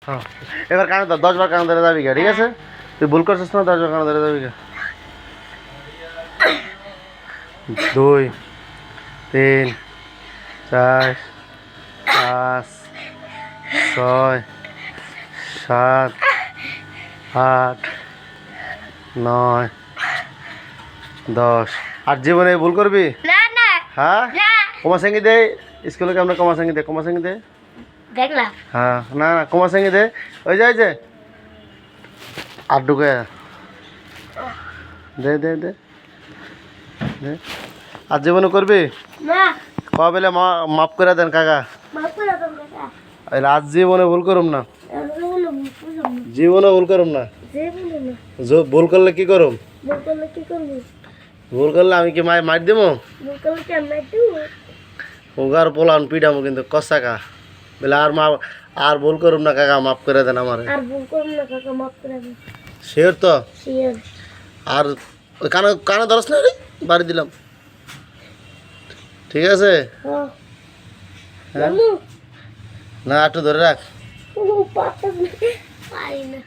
হ্যাঁ এবার কানে ধর 10 বার কানে ধরে যাবি গা ঠিক আছে তুই ভুল করছিস না 10 বার কানে ধরে যাবি গা 2 3 4 5 6 7 8 9 10 আর জীবনে ভুল করবি না না হ্যাঁ না কমা সঙ্গী দে স্কুলে কেমন কমা সঙ্গী দে দেখলাম হ্যাঁ না না কমা সঙ্গী দে ওই যায় যে আর ঢুকে দে দে দে দে আর জীবনে করবি না কবেলে মাফ করে দেন কাকা মাফ করে দাও কাকা আজ জীবনে ভুল করুম না এগুলো বুঝলাম না জীবনে ভুল করুম না যে বলে না ভুল করলে কি করুম বললে কি করবি ভুল করলে আমি কি মার দেবো বললে কি আমরা দেব ওগার পোলান পিডামো কিন্তু কষা কা বলে আর ভুল করুম না কাকা মাফ করে দেন আমার আর ভুল করব না কাকা মাফ করে দাও শিওর তো শিওর আর ওই কানে কানে ধরস না রে বাড়ি দিলাম ঠিক আছে হ্যাঁ হ্যাঁ না একটু ধরে রাখ ও পাতা পাই না